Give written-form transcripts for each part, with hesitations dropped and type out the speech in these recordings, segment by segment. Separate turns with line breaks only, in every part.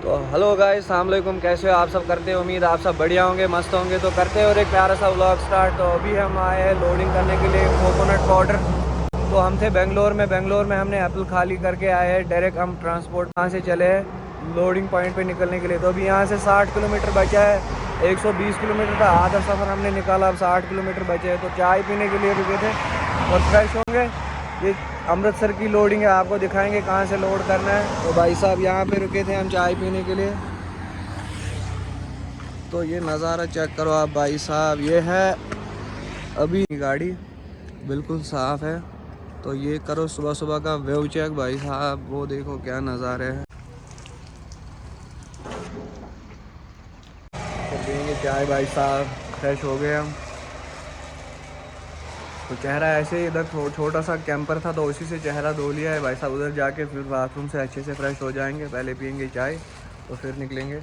तो hello guys, अस्सलाम वालेकुम। कैसे हो आप सब? करते हैं उम्मीद आप सब बढ़िया होंगे, मस्त होंगे। तो करते हैं और एक प्यारा सा व्लॉग स्टार्ट। तो अभी हम आए हैं लोडिंग करने के लिए कोकोनट पाउडर। तो हम थे बेंगलोर में हमने एप्पल खाली करके आए हैं। डायरेक्ट हम ट्रांसपोर्ट यहाँ से चले हैं लोडिंग पॉइंट पे निकलने के लिए। तो अभी यहाँ से 60 किलोमीटर बचा है। 120 किलोमीटर का आधा सफ़र हमने निकाला, अब 60 किलोमीटर बचे हैं। तो चाय पीने के लिए रुके थे और फ्रेश होंगे। ये अमृतसर की लोडिंग है, आपको दिखाएंगे कहाँ से लोड करना है। तो भाई साहब यहाँ पे रुके थे हम चाय पीने के लिए। तो ये नज़ारा चेक करो आप भाई साहब, ये है अभी गाड़ी बिल्कुल साफ़ है। तो ये करो सुबह सुबह का व्यू चेक भाई साहब, वो देखो क्या नज़ारे हैं। तो पियेंगे चाय भाई साहब, फ्रेश हो गए हम। तो चेहरा ऐसे ही इधर छोटा सा कैंपर था तो उसी से चेहरा धो लिया है भाई साहब। उधर जाके फिर बाथरूम से अच्छे से फ्रेश हो जाएंगे, पहले पियेंगे चाय तो फिर निकलेंगे।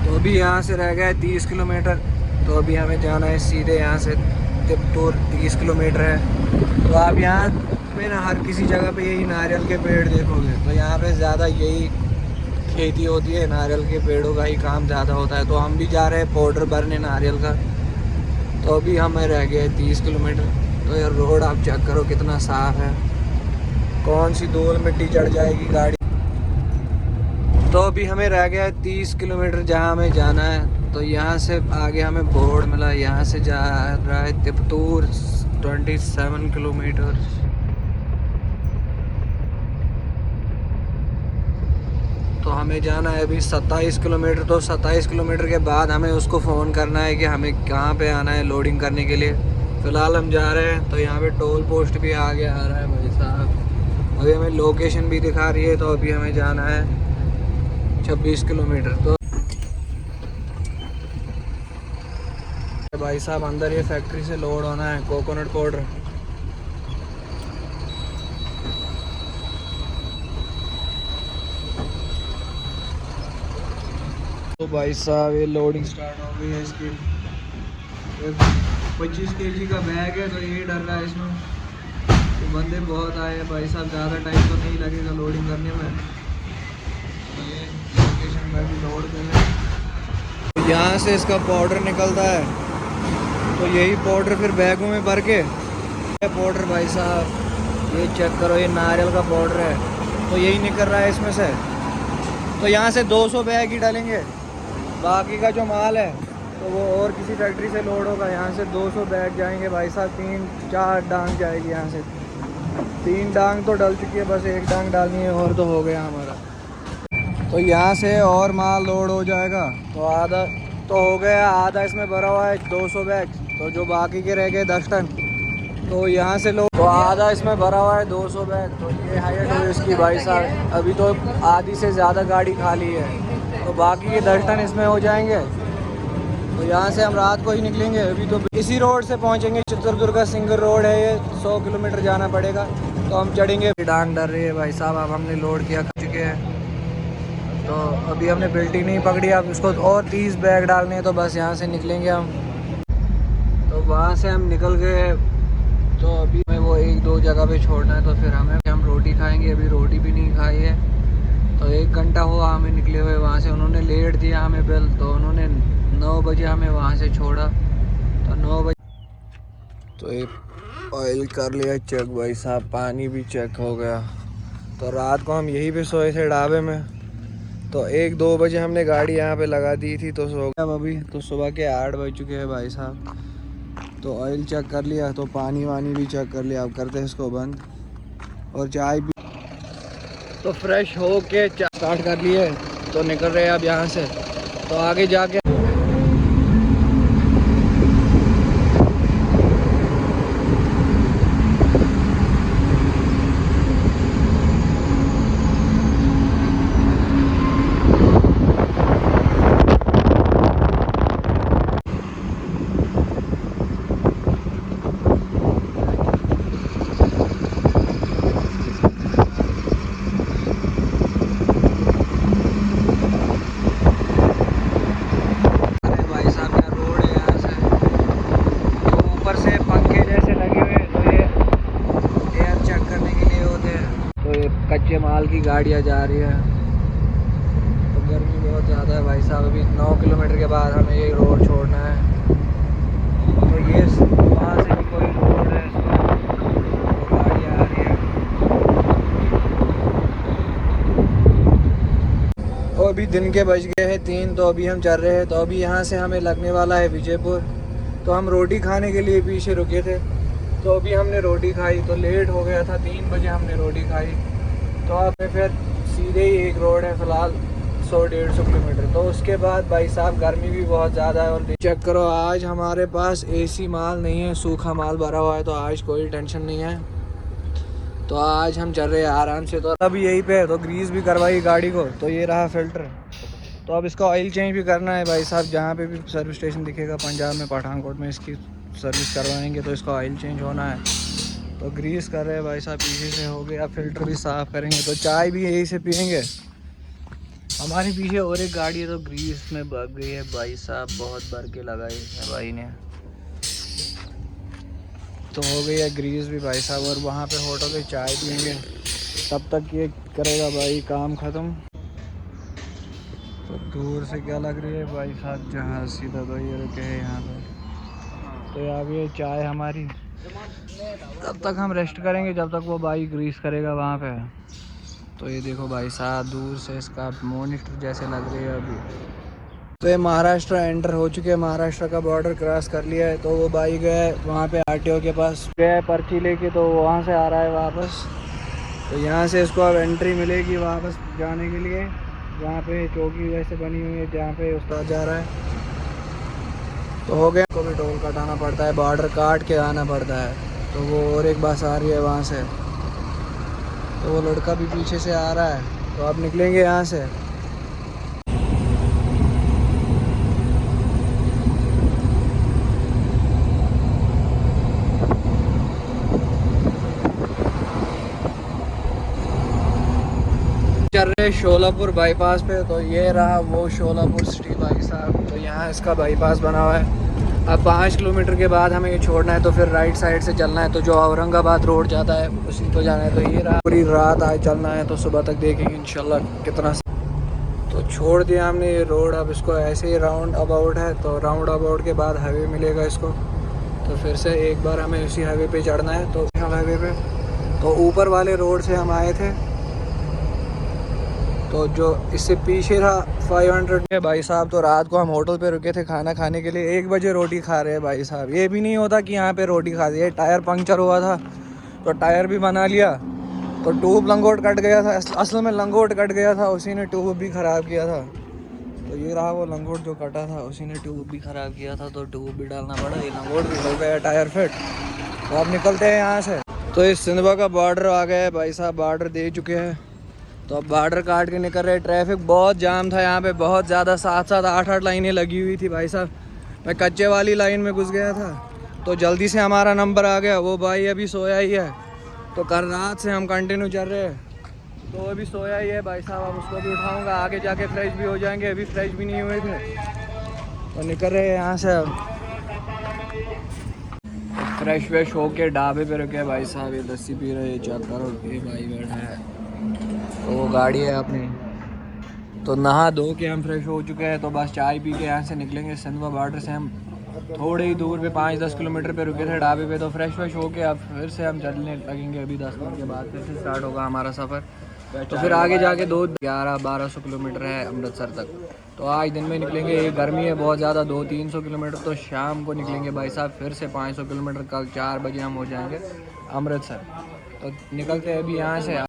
तो अभी यहाँ से रह गया है 30 किलोमीटर। तो अभी हमें जाना है सीधे यहाँ से तिब्बतूर, 30 किलोमीटर है। तो आप यहाँ पे ना हर किसी जगह पे यही नारियल के पेड़ देखोगे। तो यहाँ पे ज़्यादा यही खेती होती है, नारियल के पेड़ों का ही काम ज़्यादा होता है। तो हम भी जा रहे हैं पाउडर भरने नारियल का। तो अभी हमें रह गया है 30 किलोमीटर। तो यार रोड आप चेक करो कितना साफ़ है, कौन सी धूल मिट्टी चढ़ जाएगी गाड़ी। तो अभी हमें रह गया है 30 किलोमीटर जहाँ हमें जाना है। तो यहाँ से आगे हमें बोर्ड मिला, यहाँ से जा रहा है तिब्बतूर 27 किलोमीटर। तो हमें जाना है अभी 27 किलोमीटर। तो 27 किलोमीटर के बाद हमें उसको फ़ोन करना है कि हमें कहाँ पे आना है लोडिंग करने के लिए। फ़िलहाल हम जा रहे हैं। तो यहाँ पे टोल पोस्ट भी आगे आ रहा है भाई साहब, अभी हमें लोकेशन भी दिखा रही है। तो अभी हमें जाना है 26 किलोमीटर। तो भाई साहब अंदर ये फैक्ट्री से लोड होना है कोकोनट पाउडर। तो भाई साहब ये लोडिंग स्टार्ट हो गई है इसकी। 25 केजी का बैग है तो ये डर रहा है इसमें। तो बंदे बहुत आए हैं भाई साहब, ज़्यादा टाइम तो नहीं लगेगा लोडिंग करने में। तो ये लोकेशन में भी लोड कर रहे हैं। यहाँ से इसका पाउडर निकलता है। तो यही पाउडर फिर बैगों में भर के पाउडर भाई साहब ये चेक करो, ये नारियल का पाउडर है। तो यही निकल रहा है इसमें से। तो यहाँ से 200 बैग ही डालेंगे, बाकी का जो माल है तो वो और किसी फैक्ट्री से लोड होगा। यहाँ से 200 बैग जाएंगे भाई साहब, 3-4 डांग जाएगी यहाँ से। 3 डांग तो डल चुकी है, बस 1 डांग डालनी है और तो हो गया हमारा। तो यहाँ से और माल लोड हो जाएगा। तो आधा तो हो गया, आधा इसमें भरा हुआ है 200 बैग। तो जो बाकी के रह गए 10 टन तो यहाँ से लो। तो आधा इसमें भरा हुआ है 200 बैग। तो ये हाइट है इसकी भाई साहब, अभी तो आधी से ज़्यादा गाड़ी खाली है। तो बाकी के 10 टन इसमें हो जाएंगे। तो यहाँ से हम रात को ही निकलेंगे। अभी तो इसी रोड से पहुँचेंगे, चित्रदुर्गा सिंगल रोड है ये, 100 किलोमीटर जाना पड़ेगा। तो हम चढ़ेंगे। डांग डर रही है भाई साहब, अब हमने लोड किया कर चुके हैं। तो अभी हमने बिल्टी नहीं पकड़ी, अब इसको और 30 बैग डालने हैं। तो बस यहाँ से निकलेंगे हम। तो वहाँ से हम निकल गए। तो अभी हमें वो 1-2 जगह पे छोड़ना है। तो फिर हम रोटी खाएंगे, अभी रोटी भी नहीं खाई है। तो 1 घंटा हुआ हमें निकले हुए वहाँ से। उन्होंने लेट दिया हमें बिल, तो उन्होंने 9 बजे हमें वहाँ से छोड़ा। तो 9 बजे तो एक ऑयल कर लिया चेक भाई साहब, पानी भी चेक हो गया। तो रात को हम यहीं पे सोए थे ढाबे में। तो 1-2 बजे हमने गाड़ी यहाँ पे लगा दी थी। तो सो गए अभी। तो सुबह के 8 बज चुके हैं भाई साहब। तो ऑयल चेक कर लिया, तो पानी वानी भी चेक कर लिया। अब करते हैं इसको बंद और चाय भी। तो फ्रेश हो के चाय स्टार्ट कर लिए। तो निकल रहे हैं अब यहाँ से। तो आगे जाके साल की गाड़ियाँ जा रही है। तो गर्मी बहुत ज़्यादा है भाई साहब। अभी 9 किलोमीटर के बाद हमें ये रोड छोड़ना है। तो ये वहाँ से भी कोई रोड है, तो गाड़ियाँ आ रही है। और अभी दिन के बज गए हैं 3, तो अभी हम चल रहे हैं। तो अभी यहाँ से हमें लगने वाला है विजयपुर। तो हम रोटी खाने के लिए पीछे रुके थे, तो अभी हमने रोटी खाई। तो लेट हो गया था, 3 बजे हमने रोटी खाई। तो अब फिर सीधे ही एक रोड है फ़िलहाल 100-150 किलोमीटर। तो उसके बाद भाई साहब गर्मी भी बहुत ज़्यादा है। और चेक करो, आज हमारे पास एसी माल नहीं है, सूखा माल भरा हुआ है। तो आज कोई टेंशन नहीं है। तो आज हम चल रहे हैं आराम से। तो अब यहीं पे है, तो ग्रीस भी करवाई गाड़ी को। तो ये रहा फ़िल्टर। तो अब इसका ऑयल चेंज भी करना है भाई साहब। जहाँ पे भी सर्विस स्टेशन दिखेगा पंजाब में, पठानकोट में, इसकी सर्विस करवाएंगे तो इसका ऑयल चेंज होना है। तो ग्रीस कर रहे हैं भाई साहब, पीछे से हो गया। फ़िल्टर भी साफ़ करेंगे। तो चाय भी यही से पियेंगे। हमारे पीछे और एक गाड़ी है, तो ग्रीस में भाग गई है भाई साहब। बहुत भर के लगाई है भाई ने। तो हो गई है ग्रीस भी भाई साहब। और वहाँ पे होटल पे चाय पियेंगे, तब तक ये करेगा भाई काम ख़त्म। तो दूर से क्या लग रही है भाई साहब, जहाँ सीधा तो ये रुके हैं यहाँ पर। तो आ गई चाय हमारी। तब तक हम रेस्ट करेंगे जब तक वो भाई ग्रीस करेगा वहाँ पे। तो ये देखो भाई साहब, दूर से इसका मॉनिटर जैसे लग रही है अभी। तो ये महाराष्ट्र एंटर हो चुके हैं, महाराष्ट्र का बॉर्डर क्रॉस कर लिया है। तो वो भाई गए वहाँ पे आरटीओ के पास, गए पर्ची लेके। तो वहाँ से आ रहा है वापस। तो यहाँ से इसको अब एंट्री मिलेगी वापस जाने के लिए, जहाँ पे चौकी वैसे बनी हुई है, जहाँ पे उस्ताद जा रहा है। तो हो गया, को भी टोल कटाना पड़ता है, बॉर्डर काट के आना पड़ता है। तो वो और एक बस आ रही है वहाँ से। तो वो लड़का भी पीछे से आ रहा है। तो अब निकलेंगे यहाँ से। चल रहे शोलापुर बाईपास पे। तो ये रहा वो शोलापुर सिटी भाई साहब। तो यहाँ इसका बाईपास बना हुआ है। अब 5 किलोमीटर के बाद हमें ये छोड़ना है। तो फिर राइट साइड से चलना है। तो जो औरंगाबाद रोड जाता है उसी को जाना है। तो ये रहा, पूरी रात आज चलना है। तो सुबह तक देखेंगे इंशाल्लाह कितना। तो छोड़ दिया हमने ये रोड। अब इसको ऐसे ही राउंड अबाउट है। तो राउंड अबाउट के बाद हाईवे मिलेगा इसको। तो फिर से एक बार हमें उसी हाईवे पे चढ़ना है। तो हाईवे पे, तो ऊपर वाले रोड से हम आए थे। तो जो इससे पीछे था 500 के भाई साहब। तो रात को हम होटल पे रुके थे खाना खाने के लिए। 1 बजे रोटी खा रहे हैं भाई साहब। ये भी नहीं होता कि यहाँ पे रोटी खा दी। टायर पंक्चर हुआ था, तो टायर भी बना लिया। तो ट्यूब लंगोट कट गया था। असल में लंगोट कट गया था, उसी ने ट्यूब भी ख़राब किया था। तो ये रहा वो लंगोट जो कटा था, उसी ने ट्यूब भी ख़राब किया था। तो ट्यूब भी डालना पड़ा। ये लंगोट भी हो गया, टायर फिट। तो अब निकलते हैं यहाँ से। तो इस सिंधवा का बॉर्डर आ गया है भाई साहब, बॉर्डर दे चुके हैं। तो अब बॉर्डर काट के निकल रहे। ट्रैफिक बहुत जाम था यहाँ पे, बहुत ज़्यादा। 7-7 8-8 लाइनें लगी हुई थी भाई साहब। मैं कच्चे वाली लाइन में घुस गया था। तो जल्दी से हमारा नंबर आ गया। वो भाई अभी सोया ही है। तो कल रात से हम कंटिन्यू चल रहे हैं। तो अभी सोया ही है भाई साहब। अब उसको भी उठाऊँगा, आगे जाके फ्रेश भी हो जाएंगे। अभी फ्रेश भी नहीं हुए थे। तो निकल रहे हैं यहाँ से। अब फ्रेश व्रेश होके ढाबे पे रुके भाई साहब। ये लस्सी पी रहे हैं, चेक करो। ये भाई बैठा है, तो वो गाड़ी है अपनी। तो नहा धो के हम फ्रेश हो चुके हैं। तो बस चाय पी के यहाँ से निकलेंगे। सिंधवा बॉर्डर से हम थोड़े ही दूर पे 5-10 किलोमीटर पे रुके थे ढाबे पे। तो फ्रेश व्रेश होके अब फिर से हम चलने लगेंगे। अभी 10 मिनट के बाद फिर से स्टार्ट होगा हमारा सफ़र। तो फिर आगे जाके 1100-1200 किलोमीटर है अमृतसर तक। तो आज दिन में निकलेंगे। ये गर्मी है बहुत ज़्यादा, 200-300 किलोमीटर। तो शाम को निकलेंगे भाई साहब फिर से 500 किलोमीटर। कल 4 बजे हम हो जाएंगे अमृतसर। तो निकलते हैं अभी यहाँ से।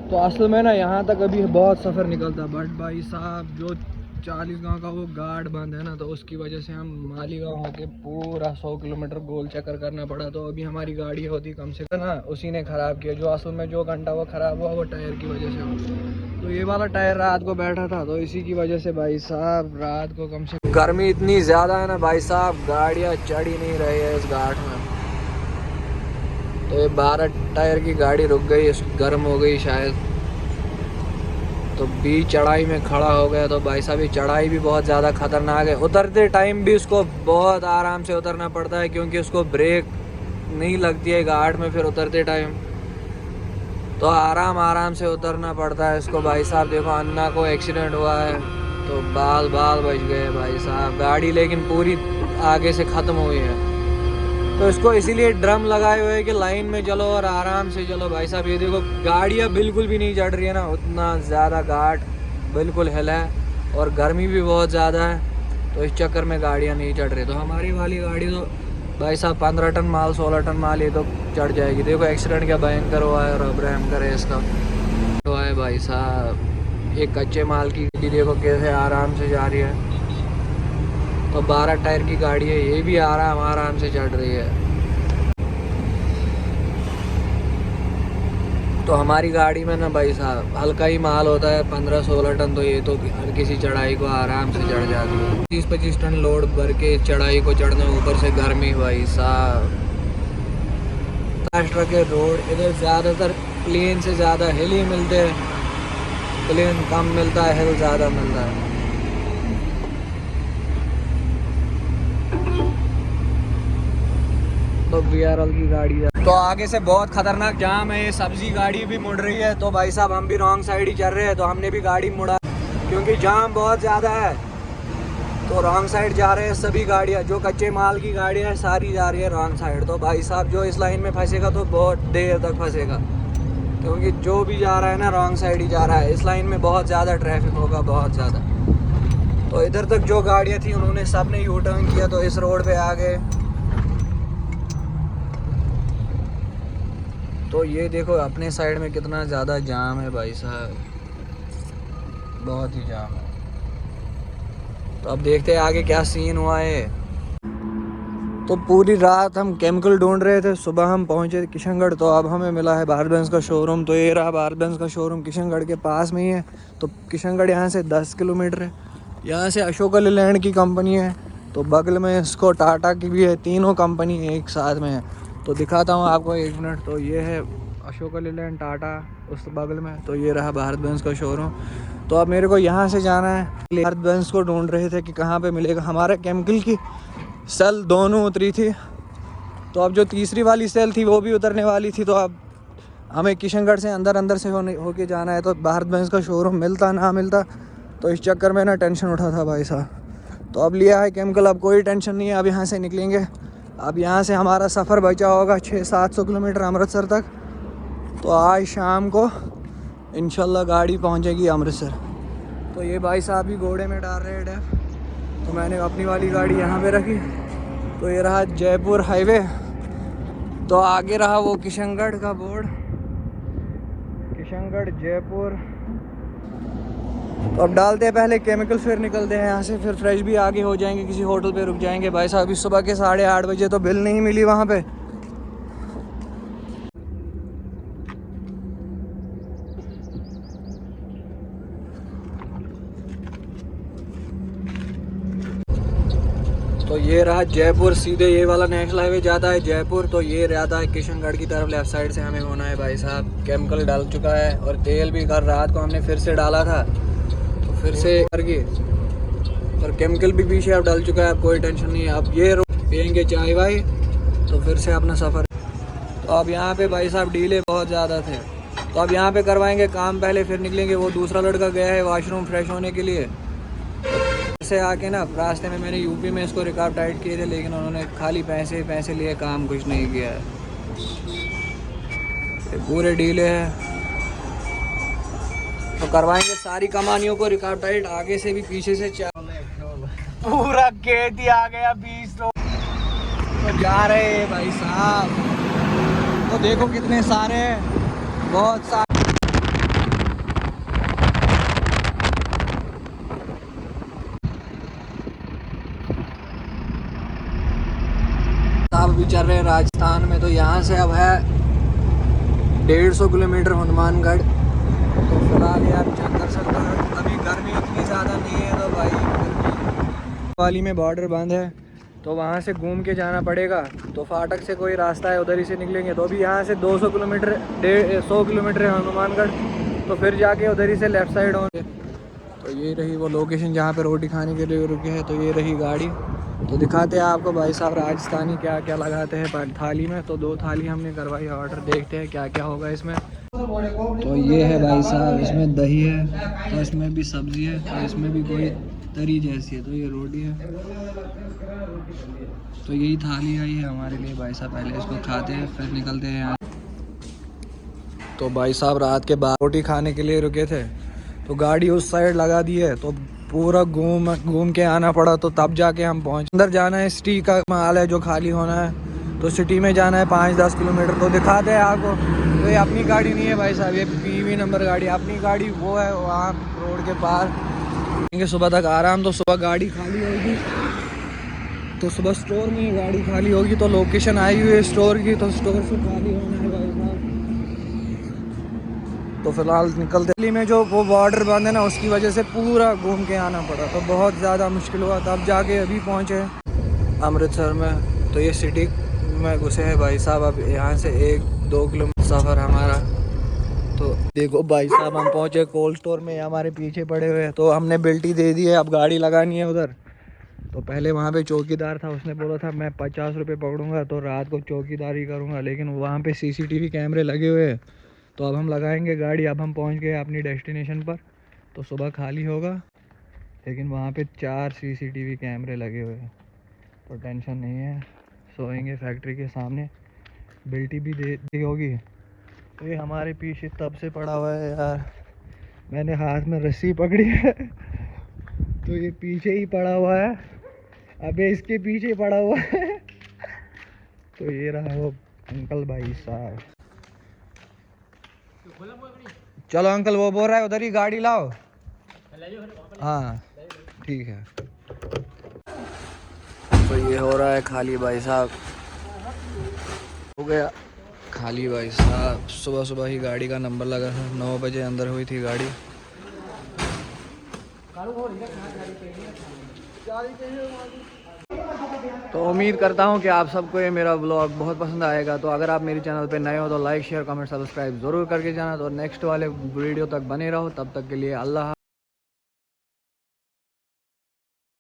तो असल में ना यहाँ तक अभी बहुत सफ़र निकलता, बट भाई साहब जो 40 गांव का वो गार्ड बंद है ना, तो उसकी वजह से हम मालीगांव होके पूरा 100 किलोमीटर गोल चक्कर करना पड़ा। तो अभी हमारी गाड़ी होती कम से कम ना, उसी ने ख़राब किया। जो असल में जो घंटा वो ख़राब हुआ वो टायर की वजह से हुआ। तो ये वाला टायर रात को बैठा था, तो इसी की वजह से भाई साहब रात को कम से गर्मी इतनी ज़्यादा है ना भाई साहब, गाड़ियाँ चढ़ ही नहीं रही है इस घाट में। तो ये 12 टायर की गाड़ी रुक गई, गर्म हो गई शायद। तो बीच चढ़ाई में खड़ा हो गया। तो भाई साहब ये चढ़ाई भी बहुत ज़्यादा ख़तरनाक है। उतरते टाइम भी उसको बहुत आराम से उतरना पड़ता है, क्योंकि उसको ब्रेक नहीं लगती है घाट में फिर उतरते टाइम। तो आराम आराम से उतरना पड़ता है इसको भाई साहब। देखो अन्ना को एक्सीडेंट हुआ है तो बाल बाल बच गए भाई साहब। गाड़ी लेकिन पूरी आगे से ख़त्म हुई है, तो इसको इसीलिए ड्रम लगाए हुए हैं कि लाइन में चलो और आराम से चलो भाई साहब। ये देखो गाड़ियाँ बिल्कुल भी नहीं चढ़ रही है ना, उतना ज़्यादा घाट बिल्कुल हिल है और गर्मी भी बहुत ज़्यादा है, तो इस चक्कर में गाड़ियाँ नहीं चढ़ रही। तो हमारी वाली गाड़ी तो भाई साहब 15 टन माल 16 टन माल ये तो चढ़ जाएगी। देखो एक्सीडेंट क्या भयंकर हुआ है और अब रहम करे इसका हुआ है भाई साहब। एक कच्चे माल की गाड़ी देखो कैसे आराम से जा रही है, तो 12 टायर की गाड़ी है, ये भी आराम से चढ़ रही है। तो हमारी गाड़ी में ना भाई साहब हल्का ही माल होता है 15-16 टन, तो ये तो हर किसी चढ़ाई को आराम से चढ़ जाती है। 30-25 टन लोड भर के चढ़ाई को चढ़ना, ऊपर से गर्मी भाई साहब। महाराष्ट्र के रोड इधर ज़्यादातर प्लेन से ज़्यादा हिल ही मिलते हैं, प्लेन कम मिलता है, हिल ज़्यादा मिलता है। तो VRL की गाड़ी है, तो आगे से बहुत खतरनाक जाम है, ये सब्जी गाड़ी भी मुड़ रही है। तो भाई साहब हम भी रॉन्ग साइड ही चल रहे हैं, तो हमने भी गाड़ी मुड़ा क्योंकि जाम बहुत ज़्यादा है, तो रॉन्ग साइड जा रहे हैं सभी गाड़ियाँ। जो कच्चे माल की गाड़ियाँ हैं सारी जा रही है रॉन्ग साइड। तो भाई साहब जो इस लाइन में फंसेगा तो बहुत देर तक फंसेगा, क्योंकि जो भी जा रहा है ना रॉन्ग साइड ही जा रहा है। इस लाइन में बहुत ज़्यादा ट्रैफिक होगा, बहुत ज़्यादा। तो इधर तक जो गाड़ियाँ थी उन्होंने सब ने यू टर्न किया, तो इस रोड पे आ गए। तो ये देखो अपने साइड में कितना ज़्यादा जाम है भाई साहब, बहुत ही जाम है। तो अब देखते हैं आगे क्या सीन हुआ है। तो पूरी रात हम केमिकल ढूंढ रहे थे, सुबह हम पहुंचे किशनगढ़, तो अब हमें मिला है भारत बेंज का शोरूम। तो ये रहा भारत बेंज का शोरूम, किशनगढ़ के पास में ही है। तो किशनगढ़ यहाँ से 10 किलोमीटर है। यहाँ से अशोका लेलैंड की कंपनी है, तो बगल में इसको टाटा की भी है, तीनों कंपनी एक साथ में है। तो दिखाता हूँ आपको 1 मिनट। तो ये है अशोका लेलैंड टाटा उस बगल में, तो ये रहा भारत बेंज का शोरूम। तो अब मेरे को यहाँ से जाना है, भारत बेंज को ढूंढ रहे थे कि कहाँ पे मिलेगा। हमारे केमिकल की सेल दोनों उतरी थी, तो अब जो तीसरी वाली सेल थी वो भी उतरने वाली थी। तो अब हमें किशनगढ़ से अंदर से होके जाना है। तो भारत बेंज का शोरूम मिलता ना मिलता, तो इस चक्कर में ना टेंशन उठा था भाई साहब। तो अब लिया है केमिकल, अब कोई टेंशन नहीं है। अब यहाँ से निकलेंगे। अब यहाँ से हमारा सफ़र बचा होगा 600-700 किलोमीटर अमृतसर तक। तो आज शाम को इंशाल्लाह गाड़ी पहुँचेगी अमृतसर। तो ये भाई साहब भी घोड़े में डाल रहे हैं डेफ, तो मैंने अपनी वाली गाड़ी यहाँ पे रखी। तो ये रहा जयपुर हाईवे, तो आगे रहा वो किशनगढ़ का बोर्ड, किशनगढ़ जयपुर। तो अब डालते हैं पहले केमिकल, फिर निकलते हैं यहाँ से, फिर फ्रेश भी आगे हो जाएंगे, किसी होटल पे रुक जाएंगे। भाई साहब अभी सुबह के 8:30 बजे, तो बिल नहीं मिली वहाँ पे। तो ये रहा जयपुर, सीधे ये वाला नेशनल हाईवे जाता है जयपुर। तो ये रहता है किशनगढ़ की तरफ, लेफ्ट साइड से हमें होना है भाई साहब। केमिकल डाल चुका है और तेल भी कल रात को हमने फिर से डाला था, तो फिर से करके और केमिकल भी पीछे अब डल चुका है। अब कोई टेंशन नहीं है। अब ये पियेंगे चाय वाय, तो फिर से अपना सफ़र। तो अब यहाँ पे भाई साहब डीले बहुत ज़्यादा थे, तो अब यहाँ पे करवाएंगे काम पहले, फिर निकलेंगे। वो दूसरा लड़का गया है वॉशरूम फ्रेश होने के लिए, से आके ना रास्ते में मैंने यूपी में इसको रिकॉर्ड टाइट किए थे, लेकिन उन्होंने खाली पैसे लिए, काम कुछ नहीं किया है। पूरे डीले है, तो करवाएंगे सारी कमानियों को रिकॉर्ड टाइट, आगे से भी पीछे से। पूरा खेत ही आ गया 20 लोग तो जा रहे हैं भाई साहब। तो देखो कितने सारे, बहुत सारे। अभी चल रहे हैं राजस्थान में। तो यहाँ से अब है 150 किलोमीटर हनुमानगढ़। तो फिलहाल यार चेक कर सकते हैं, अभी गर्मी इतनी ज़्यादा नहीं है, तो भाई वाली में बॉर्डर बंद है, तो वहाँ से घूम के जाना पड़ेगा। तो फाटक से कोई रास्ता है, उधर ही से निकलेंगे। तो अभी यहाँ से 200 किलोमीटर 100 किलोमीटर है हनुमानगढ़, तो फिर जाके उधर ही से लेफ़्ट साइड होंगे। तो ये रही वो लोकेशन जहाँ पे रोटी खाने के लिए रुके हैं। तो ये रही गाड़ी, तो दिखाते हैं आपको भाई साहब राजस्थानी क्या क्या लगाते हैं थाली में। तो 2 थाली हमने करवाई ऑर्डर, देखते हैं क्या क्या होगा इसमें। तो ये है भाई साहब, इसमें दही है, तो इसमें भी सब्जी है, तो इसमें भी कोई तरी जैसी है, तो ये रोटी है। तो यही थाली आई है हमारे लिए भाई साहब, पहले इसको खाते हैं फिर निकलते हैं यहाँ। तो भाई साहब रात के 12 रोटी खाने के लिए रुके थे, तो गाड़ी उस साइड लगा दी है, तो पूरा घूम के आना पड़ा, तो तब जाके हम पहुँच। अंदर जाना है, सिटी का माल है जो खाली होना है, तो सिटी में जाना है 5-10 किलोमीटर। तो दिखाते हैं आपको। तो ये अपनी गाड़ी नहीं है भाई साहब, ये PV नंबर गाड़ी। अपनी गाड़ी वो है वहाँ रोड के पार। सुबह तक आराम, तो सुबह गाड़ी खाली होगी, तो सुबह स्टोर में गाड़ी खाली होगी, तो लोकेशन आई हुई है स्टोर की, तो स्टोर से खाली होना है भाई साहब। तो फिलहाल निकलते। दिल्ली में जो वो बॉर्डर बंद है ना, उसकी वजह से पूरा घूम के आना पड़ा, तो बहुत ज़्यादा मुश्किल हुआ, तब जाके अभी पहुँचे अमृतसर में। तो ये सिटी में घुसे हैं भाई साहब, अब यहाँ से 1-2 किलोमीटर सफ़र हमारा। तो देखो भाई साहब हम पहुँचे कोल्ड स्टोर में, हमारे पीछे पड़े हुए हैं। तो हमने बिल्टी दे दी है, अब गाड़ी लगानी है उधर। तो पहले वहाँ पे चौकीदार था, उसने बोला था मैं 50 रुपये पकड़ूंगा, तो रात को चौकीदारी करूँगा, लेकिन वहाँ पे CCTV कैमरे लगे हुए हैं। तो अब हम लगाएंगे गाड़ी। अब हम पहुँच गए अपनी डेस्टिनेशन पर, तो सुबह खाली होगा, लेकिन वहाँ पे 4 CCTV कैमरे लगे हुए हैं, तो टेंशन नहीं है, सोएंगे फैक्ट्री के सामने। बिल्टी भी दे दी होगी। तो ये हमारे पीछे तब से पड़ा हुआ है यार, मैंने हाथ में रस्सी पकड़ी है, तो ये पीछे ही पड़ा हुआ है, अबे इसके पीछे पड़ा हुआ है। तो ये रहा वो अंकल भाई साहब। चलो अंकल, वो बोल रहा है उधर ही गाड़ी लाओ। हाँ ठीक है। तो ये हो रहा है खाली भाई साहब, हो गया खाली भाई साहब। सुबह सुबह ही गाड़ी का नंबर लगा था, 9 बजे अंदर हुई थी गाड़ी। तो उम्मीद करता हूँ कि आप सबको ये मेरा ब्लॉग बहुत पसंद आएगा। तो अगर आप मेरे चैनल पे नए हो तो लाइक शेयर कमेंट सब्सक्राइब ज़रूर करके जाना। तो नेक्स्ट वाले वीडियो तक बने रहो, तब तक के लिए अल्लाह।